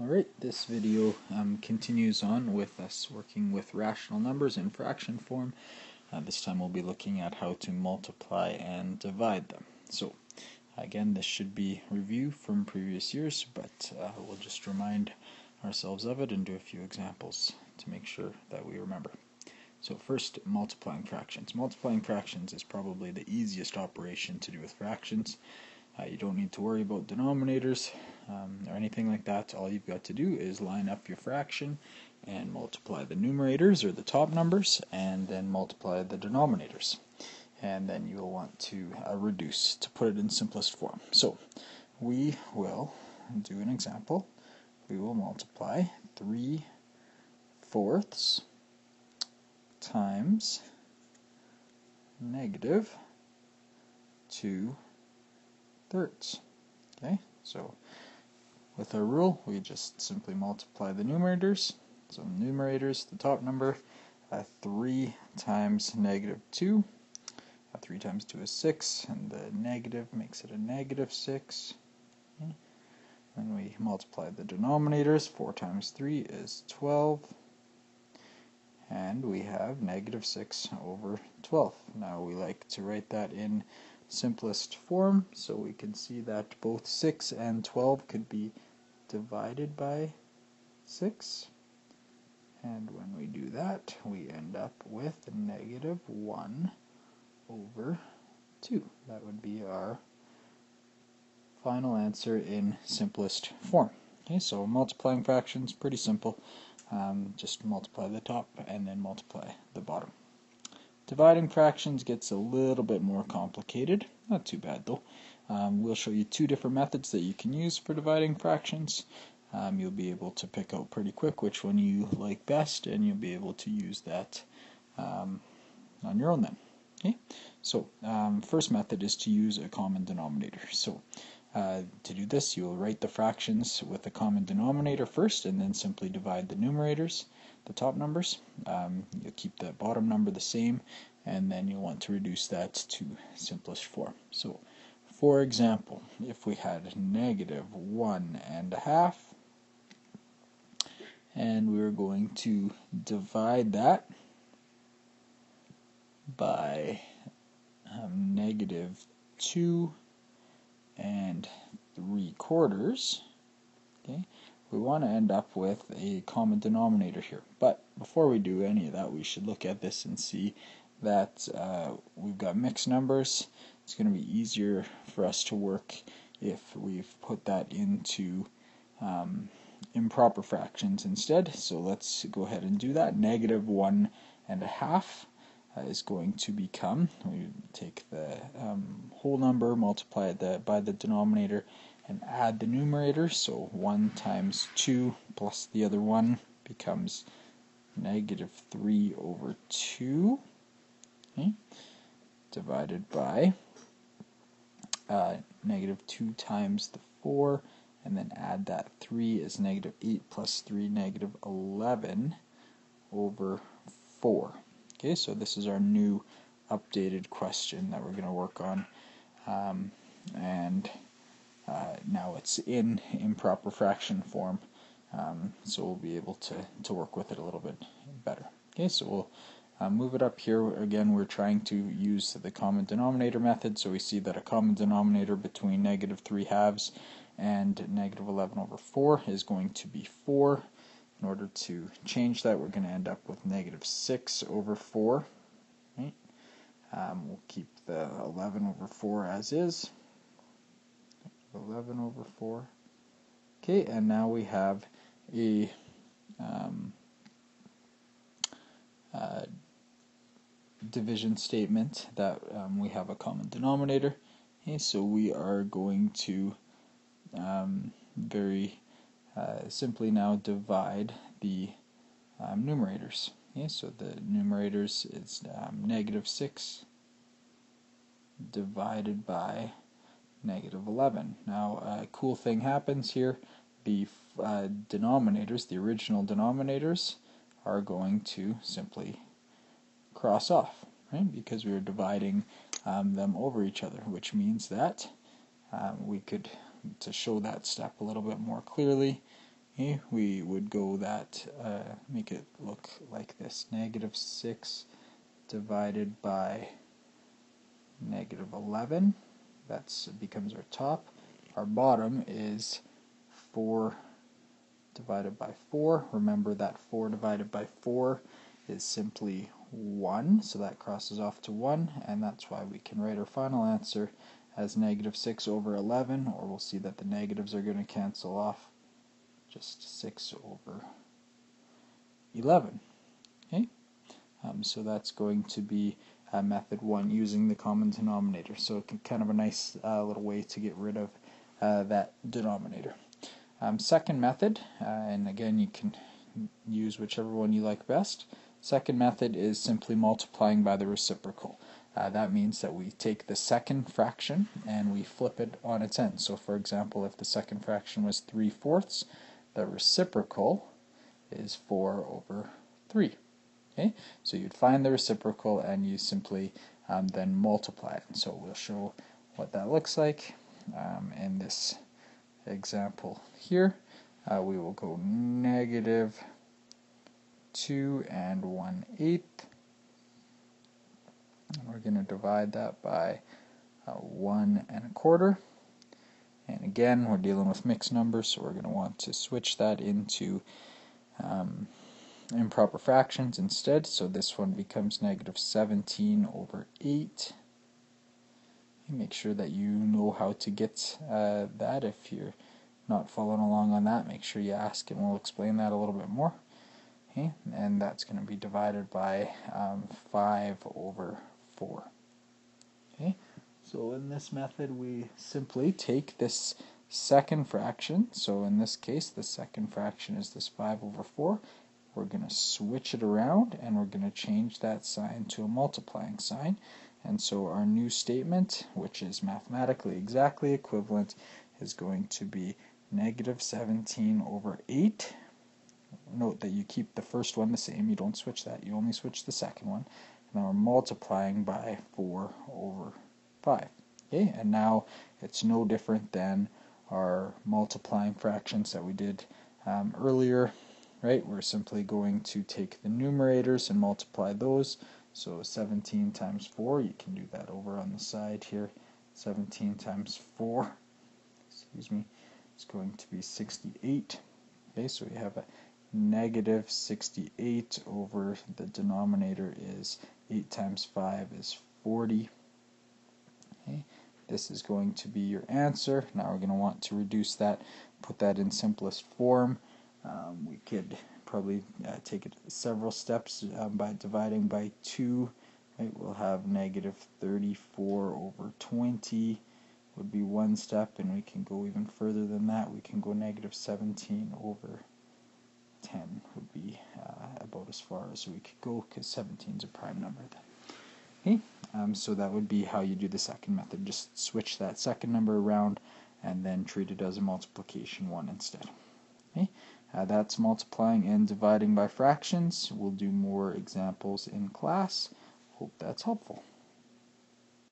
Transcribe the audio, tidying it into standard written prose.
Alright, this video continues on with us working with rational numbers in fraction form. This time we'll be looking at how to multiply and divide them. So again, this should be review from previous years, but we'll just remind ourselves of it and do a few examples to make sure that we remember. So first, multiplying fractions. Multiplying fractions is probably the easiest operation to do with fractions. You don't need to worry about denominators or anything like that. All you've got to do is line up your fraction and multiply the numerators or the top numbers and then multiply the denominators. And then you'll want to reduce to put it in simplest form. So we will do an example. We will multiply 3/4 times negative 2/3. Okay, so with our rule, we just simply multiply the numerators. So numerators, the top number, 3 times negative 2. 3 times 2 is 6, and the negative makes it a negative 6. Okay. Then we multiply the denominators. 4 times 3 is 12. And we have negative 6/12. Now we like to write that in simplest form, so we can see that both 6 and 12 could be divided by 6. And when we do that, we end up with negative 1/2. That would be our final answer in simplest form. Okay, so multiplying fractions, pretty simple. Just multiply the top and then multiply the bottom. Dividing fractions gets a little bit more complicated. Not too bad though. We'll show you two different methods that you can use for dividing fractions. You'll be able to pick out pretty quick which one you like best, and you'll be able to use that on your own then. Okay, so first method is to use a common denominator. So to do this, you'll write the fractions with a common denominator first, and then simply divide the numerators, the top numbers. You'll keep the bottom number the same, and then you'll want to reduce that to simplest form. So, for example, if we had negative 1/2, and we were going to divide that by negative 2 3/4, okay, we want to end up with a common denominator here. But before we do any of that, we should look at this and see that we've got mixed numbers. It's going to be easier for us to work if we've put that into improper fractions instead. So let's go ahead and do that. Negative 1/2 is going to become, we take the whole number, multiply it by the denominator, and add the numerator. So 1 times 2 plus the other 1 becomes negative 3/2, okay, divided by negative 2 times the 4, and then add that 3 is negative 8 plus 3, negative 11/4. Okay, so this is our new updated question that we're going to work on, and now it's in improper fraction form, so we'll be able to work with it a little bit better. Okay, so we'll move it up here. Again, we're trying to use the common denominator method, so we see that a common denominator between negative 3/2 and negative 11/4 is going to be 4. In order to change that, we're going to end up with negative 6/4. Right? We'll keep the 11/4 as is. 11/4. Okay, and now we have a division statement that we have a common denominator. Okay, so we are going to very simply now divide the numerators. Okay, so the numerators is negative 6 divided by negative 11. Now a cool thing happens here. The denominators, the original denominators, are going to simply cross off, right? Because we are dividing them over each other, which means that we could, to show that step a little bit more clearly, Okay, we would go that, make it look like this, negative 6 divided by negative 11, that becomes our top. Our bottom is 4 divided by 4. Remember that 4 divided by 4 is simply 1, so that crosses off to 1, and that's why we can write our final answer as negative 6 over 11, or we'll see that the negatives are going to cancel off, just 6 over 11. Okay, so that's going to be method 1, using the common denominator. So kind of a nice little way to get rid of that denominator. Second method, and again you can use whichever one you like best. Second method is simply multiplying by the reciprocal. That means that we take the second fraction and we flip it on its end. So for example, if the second fraction was 3/4, the reciprocal is 4 over 3. Okay, so you'd find the reciprocal and you simply then multiply it. And so we'll show what that looks like in this example here. We will go negative 2 1/8, and we're going to divide that by 1 1/4. And again, we're dealing with mixed numbers, so we're going to want to switch that into improper fractions instead. So this one becomes negative 17 over 8. Make sure that you know how to get that. If you're not following along on that, make sure you ask and we'll explain that a little bit more. Okay, and that's going to be divided by 5 over 4. Okay, so in this method we simply take this second fraction, so in this case the second fraction is this 5 over 4. We're going to switch it around and we're going to change that sign to a multiplying sign. And so our new statement, which is mathematically exactly equivalent, is going to be negative 17 over 8. Note that you keep the first one the same, you don't switch that, you only switch the second one. And then we're multiplying by 4 over 5. Okay, and now it's no different than our multiplying fractions that we did earlier, right? We're simply going to take the numerators and multiply those. So 17 times 4, you can do that over on the side here. 17 times 4, excuse me, is going to be 68. Okay, so we have a negative 68 over the denominator is 8 times 5 is 40. Okay, this is going to be your answer. Now we're going to want to reduce that, put that in simplest form. We could probably take it several steps by dividing by 2. Right? We'll have negative 34 over 20 would be one step, and we can go even further than that. We can go negative 17 over 10 would be about as far as we could go, because 17 is a prime number then. Okay, so that would be how you do the second method. Just switch that second number around and then treat it as a multiplication 1 instead. Okay, that's multiplying and dividing by fractions. We'll do more examples in class. Hope that's helpful.